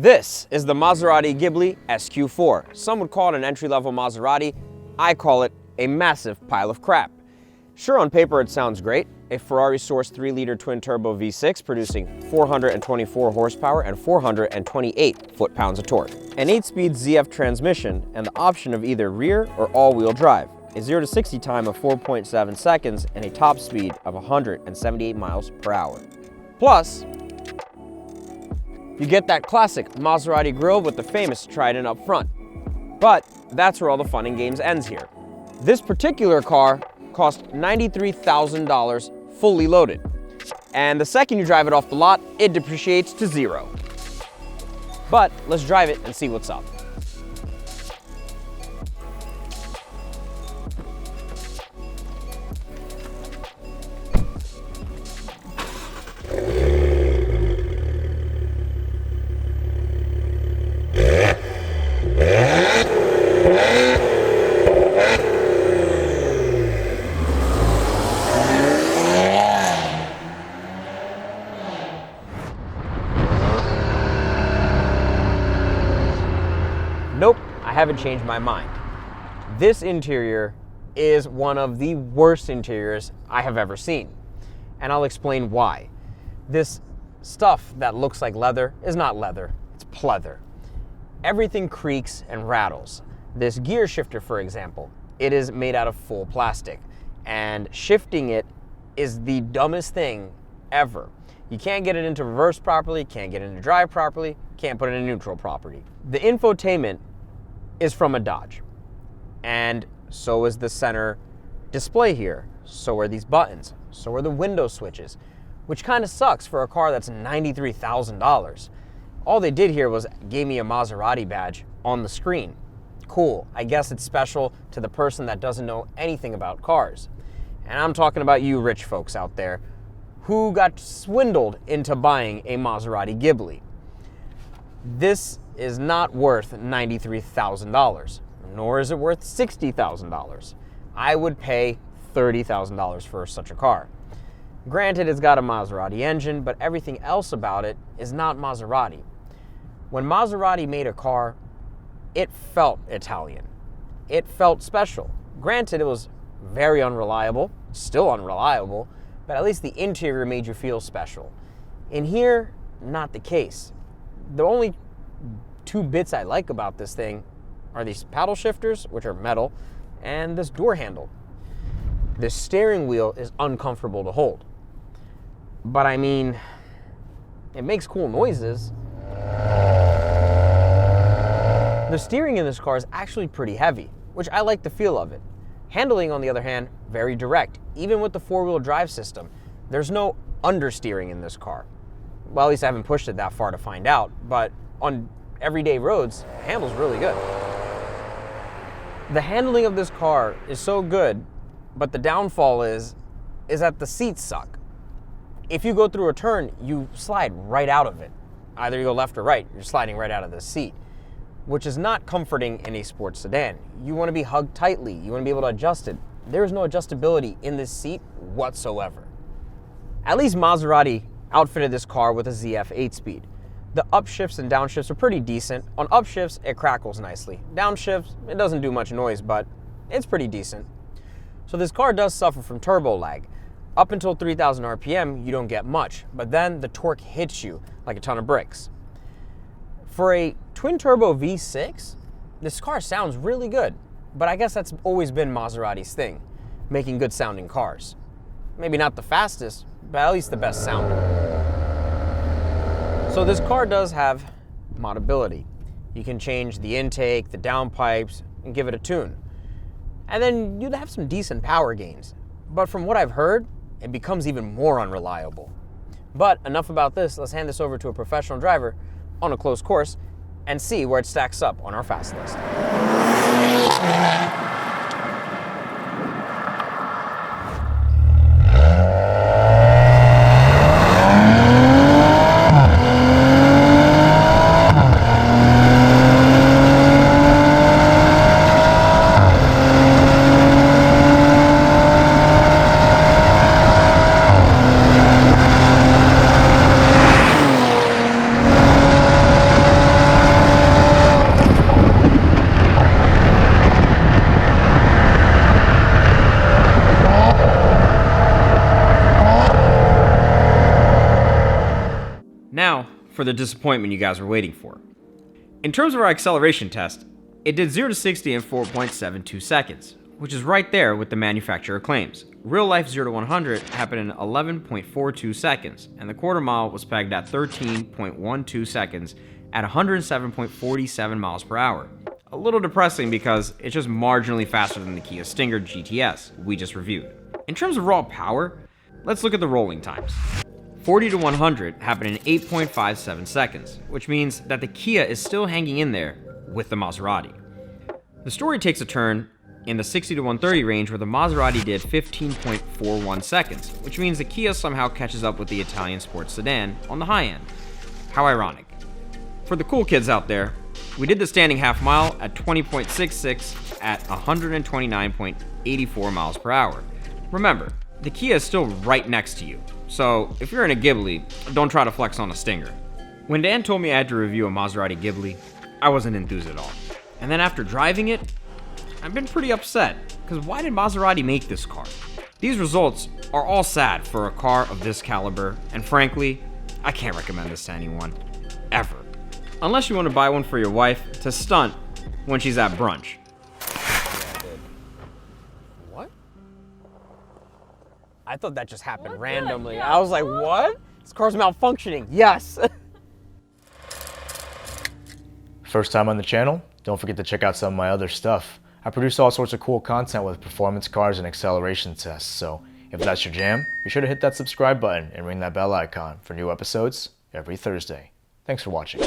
This is the Maserati Ghibli SQ4. Some would call it an entry-level Maserati. I call it a massive pile of crap. Sure, on paper it sounds great. A Ferrari-sourced 3-liter twin-turbo V6 producing 424 horsepower and 428 foot-pounds of torque. An 8-speed ZF transmission and the option of either rear or all-wheel drive. A 0 to 60 time of 4.7 seconds and a top speed of 178 miles per hour. Plus, you get that classic Maserati grille with the famous trident up front. But that's where all the fun and games ends here. This particular car cost $93,000 fully loaded. And the second you drive it off the lot, it depreciates to zero. But let's drive it and see what's up. Nope, I haven't changed my mind. This interior is one of the worst interiors I have ever seen. And I'll explain why. This stuff that looks like leather is not leather, it's pleather. Everything creaks and rattles. This gear shifter, for example, it is made out of full plastic. And shifting it is the dumbest thing ever. You can't get it into reverse properly, can't get it into drive properly, can't put it in neutral properly. The infotainment is from a Dodge. And so is the center display here. So are these buttons. So are the window switches, which kind of sucks for a car that's $93,000. All they did here was gave me a Maserati badge on the screen. Cool, I guess it's special to the person that doesn't know anything about cars. And I'm talking about you rich folks out there who got swindled into buying a Maserati Ghibli. This is not worth $93,000, nor is it worth $60,000. I would pay $30,000 for such a car. Granted, it's got a Maserati engine, but everything else about it is not Maserati. When Maserati made a car, it felt Italian. It felt special. Granted, it was very unreliable, still unreliable, but at least the interior made you feel special. In here, not the case. The only two bits I like about this thing are these paddle shifters, which are metal, and this door handle. The steering wheel is uncomfortable to hold. But I mean, it makes cool noises. The steering in this car is actually pretty heavy, which I like the feel of it. Handling, on the other hand, very direct. Even with the 4-wheel drive system, there's no understeering in this car. Well, at least I haven't pushed it that far to find out, but on everyday roads, it handles really good. The handling of this car is so good, but the downfall is that the seats suck. If you go through a turn, you slide right out of it. Either you go left or right, you're sliding right out of the seat, which is not comforting in a sports sedan. You want to be hugged tightly, you want to be able to adjust it. There is no adjustability in this seat whatsoever. At least Maserati outfitted this car with a ZF 8-speed. The upshifts and downshifts are pretty decent. On upshifts, it crackles nicely. Downshifts, it doesn't do much noise, but it's pretty decent. So this car does suffer from turbo lag. Up until 3,000 RPM, you don't get much, but then the torque hits you like a ton of bricks. For a twin-turbo V6, this car sounds really good, but I guess that's always been Maserati's thing, making good-sounding cars. Maybe not the fastest, but at least the best sounding. So this car does have modability. You can change the intake, the downpipes, and give it a tune. And then you'd have some decent power gains. But from what I've heard, it becomes even more unreliable. But enough about this, let's hand this over to a professional driver on a close course and see where it stacks up on our fast list. for the disappointment you guys were waiting for. In terms of our acceleration test, it did 0 to 60 in 4.72 seconds, which is right there with the manufacturer claims. Real life 0 to 100 happened in 11.42 seconds, and the quarter mile was pegged at 13.12 seconds at 107.47 miles per hour. A little depressing because it's just marginally faster than the Kia Stinger GTS we just reviewed. In terms of raw power, let's look at the rolling times. 40 to 100 happened in 8.57 seconds, which means that the Kia is still hanging in there with the Maserati. The story takes a turn in the 60 to 130 range where the Maserati did 15.41 seconds, which means the Kia somehow catches up with the Italian sports sedan on the high end. How ironic. For the cool kids out there, we did the standing half mile at 20.66 at 129.84 miles per hour. Remember, the Kia is still right next to you, so if you're in a Ghibli, don't try to flex on a Stinger. When Dan told me I had to review a Maserati Ghibli, I wasn't enthused at all. And then after driving it, I've been pretty upset, because why did Maserati make this car? These results are all sad for a car of this caliber, and frankly, I can't recommend this to anyone, ever. Unless you want to buy one for your wife to stunt when she's at brunch. What? I thought that just happened What? randomly. Yeah, I was like, what? This car's malfunctioning. Yes. First time on the channel? Don't forget to check out some of my other stuff. I produce all sorts of cool content with performance cars and acceleration tests, so if that's your jam, be sure to hit that subscribe button and ring that bell icon for new episodes every Thursday. Thanks for watching.